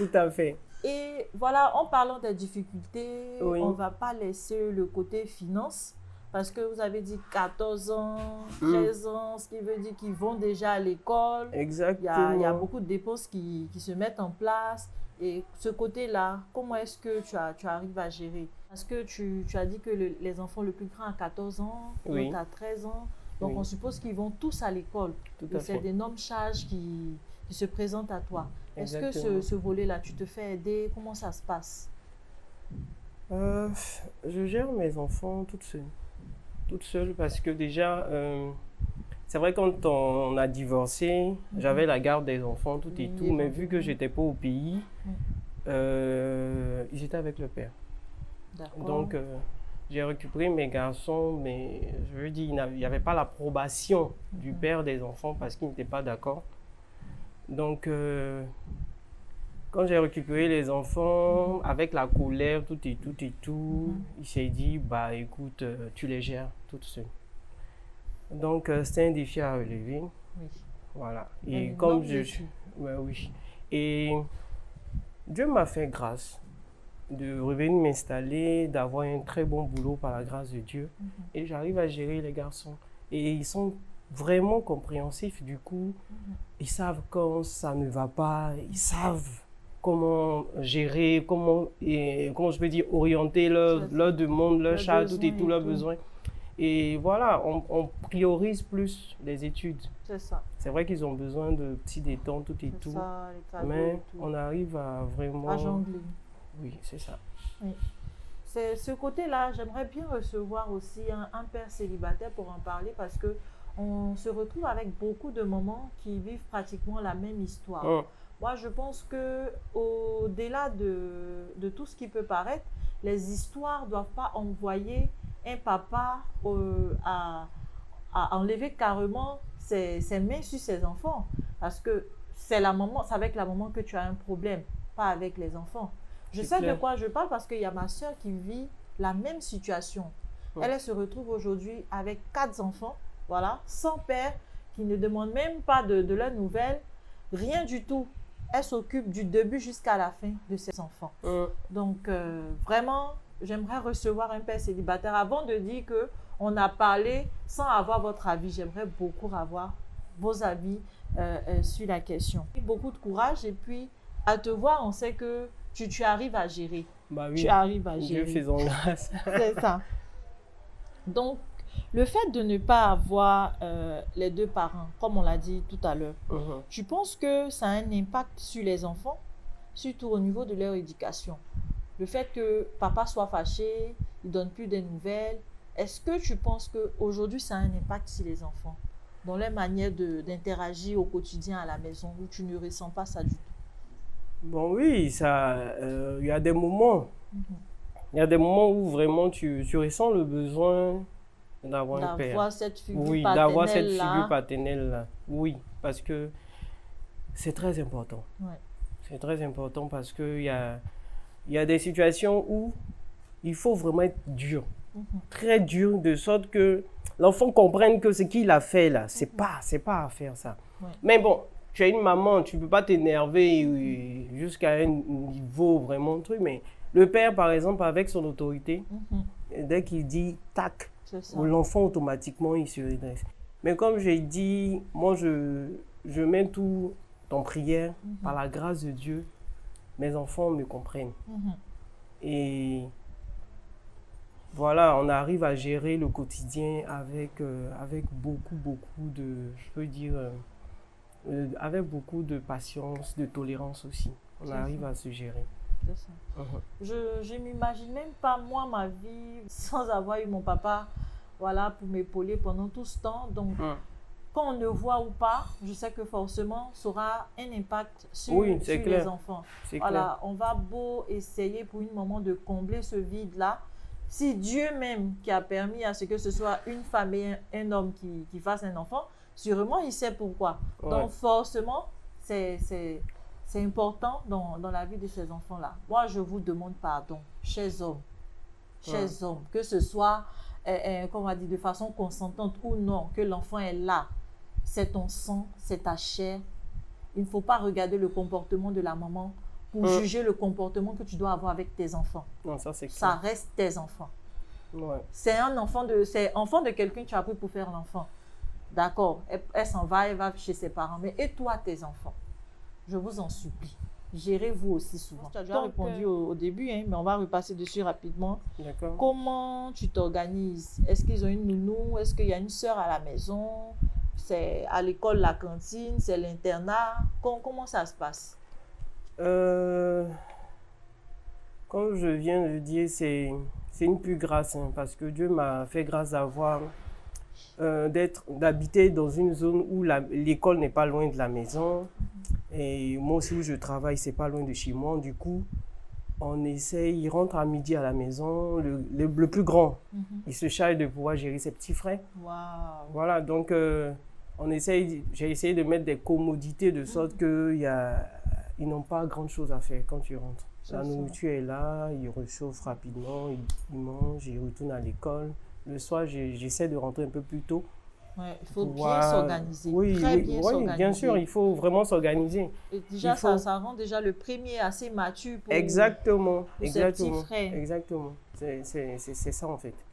Tout à fait. Et voilà, en parlant des difficultés, Oui. on ne va pas laisser le côté finance, parce que vous avez dit 14 ans, 13 ans, ce qui veut dire qu'ils vont déjà à l'école. Il y a Exactement. beaucoup de dépenses qui se mettent en place. Et ce côté-là, comment est-ce que tu arrives à gérer? Parce que tu as dit que les enfants, le plus grand a 14 ans, Oui, l'autre a 13 ans. Donc oui, on suppose qu'ils vont tous à l'école. tout Et à c'est fait. d'énormes charges qui se présentent à toi. Est-ce que Exactement. ce volet-là, tu te fais aider? Comment ça se passe? Euh, je gère mes enfants toute seule parce que déjà, c'est vrai quand on a divorcé, j'avais la garde des enfants, tout et Oui, tout, mais vu que éventuellement. j'étais pas au pays, Mm. ils étaient avec le père. D'accord. Donc, j'ai récupéré mes garçons, mais je veux dire, il n'y avait pas l'approbation du père des enfants parce qu'il n'était pas d'accord. Donc, quand j'ai récupéré les enfants, avec la colère, tout et tout, il s'est dit, bah écoute, tu les gères toute seule. Donc, c'était un défi à relever. Oui. Voilà. Un Et comme énorme je... défi. Ouais, oui. Et Dieu m'a fait grâce de revenir m'installer, d'avoir un très bon boulot par la grâce de Dieu. Et j'arrive à gérer les garçons. Et ils sont vraiment compréhensifs. Du coup, ils savent quand ça ne va pas. Ils savent comment gérer, comment je peux dire, orienter leur demande, leur Le charge, tout et besoin tout, et leurs tout. besoins. Et voilà, on priorise plus les études. C'est ça. C'est vrai qu'ils ont besoin de petits détentes, tout et C'est tout. ça, les cadeaux Mais et tout. on arrive à À vraiment... jongler. Oui, c'est ça. Oui. C'est ce côté-là, j'aimerais bien recevoir aussi un père célibataire pour en parler parce que on se retrouve avec beaucoup de mamans qui vivent pratiquement la même histoire. Hum, Moi, je pense que au-delà de tout ce qui peut paraître, les histoires ne doivent pas envoyer un papa à enlever carrément ses mains sur ses enfants. Parce que c'est la maman, c'est avec la maman que tu as un problème, pas avec les enfants. Je c'est sais de clair. quoi je parle parce qu'il y a ma soeur qui vit la même situation. Hum, Elle se retrouve aujourd'hui avec 4 enfants, voilà, sans père, qui ne demande même pas de leurs nouvelles, rien du tout. Elle s'occupe du début jusqu'à la fin de ses enfants. hum. Donc, vraiment, j'aimerais recevoir un père célibataire. Avant de dire que on a parlé sans avoir votre avis, j'aimerais beaucoup avoir vos avis sur la question. Beaucoup de courage et puis, à te voir, on sait que tu arrives à gérer. Bah Tu oui, arrives à Dieu gérer. faisant grâce. C'est ça. Donc, le fait de ne pas avoir les deux parents, comme on l'a dit tout à l'heure, Mhm. tu penses que ça a un impact sur les enfants, surtout au niveau de leur éducation? Le fait que papa soit fâché, il ne donne plus des nouvelles, est-ce que tu penses qu'aujourd'hui, ça a un impact sur les enfants, dans leur manière d'interagir au quotidien à la maison, où tu ne ressens pas ça du tout? Bon oui, ça, il y a des moments, Mhm. il y a des moments où vraiment tu ressens le besoin d'avoir un père. D'avoir cette figure Oui, d'avoir cette figure paternelle-là. paternelle-là. Oui, parce que c'est très important. Ouais. C'est très important parce il y a des situations où il faut vraiment être dur, Mhm. très dur, de sorte que l'enfant comprenne que ce qu'il a fait là, c'est pas à faire ça. Ouais. Mais bon, tu es une maman, tu peux pas t'énerver jusqu'à un niveau vraiment truc, mais le père, par exemple, avec son autorité, Mhm. dès qu'il dit tac, C'est ça. l'enfant automatiquement il se redresse. Mais comme j'ai dit, moi je mets tout en prière, par la grâce de Dieu, mes enfants me comprennent. Mhm. Et voilà, on arrive à gérer le quotidien avec beaucoup de, je peux dire, avec beaucoup de patience, de tolérance aussi. On C'est arrive ça. à se gérer. C'est ça. Mhm. Je m'imagine même pas, moi, ma vie sans avoir eu mon papa, voilà, pour m'épauler pendant tout ce temps. Donc, Mhm. quand on ne voit ou pas, je sais que forcément, ça aura un impact Oui, c'est sur les clair. enfants. C'est clair. Voilà, on va beau essayer pour une maman de combler ce vide-là. Si Dieu même qui a permis à ce que ce soit une femme et un homme qui fassent un enfant, sûrement il sait pourquoi. Ouais. Donc forcément, c'est important dans la vie de ces enfants-là. Moi, je vous demande pardon, chers hommes, que ce soit, comme on a dit, de façon consentante ou non, que l'enfant est là. C'est ton sang, c'est ta chair. Il ne faut pas regarder le comportement de la maman pour juger le comportement que tu dois avoir avec tes enfants. Non, ça c'est Ça clair. reste tes enfants. Ouais. C'est enfant de quelqu'un que tu as pris pour faire l'enfant. D'accord, elle s'en va, elle va chez ses parents. Mais et toi, tes enfants? Je vous en supplie. Gérez-vous aussi souvent. Tu as déjà répondu au début, hein, mais on va repasser dessus rapidement. D'accord. Comment tu t'organises? Est-ce qu'ils ont une nounou? Est-ce qu'il y a une sœur à la maison? C'est à l'école, la cantine? C'est l'internat? Comment ça se passe? Comme je viens de dire, c'est une pure grâce, hein, parce que Dieu m'a fait grâce d'habiter dans une zone où l'école n'est pas loin de la maison. Et moi aussi où je travaille, c'est pas loin de chez moi. Du coup, il rentre à midi à la maison. Le plus grand, il se charge de pouvoir gérer ses petits frères. Wow. Voilà, donc j'ai essayé de mettre des commodités de sorte qu'ils n'ont pas grand chose à faire quand tu rentres. La nourriture est là, ils réchauffent rapidement, ils mangent, ils retournent à l'école. Le soir, j'essaie de rentrer un peu plus tôt. Ouais, il faut bien s'organiser. Oui, bien sûr, il faut vraiment s'organiser. Et déjà, ça rend déjà le premier assez mature pour Exactement, ses petits frères. exactement. C'est ça en fait.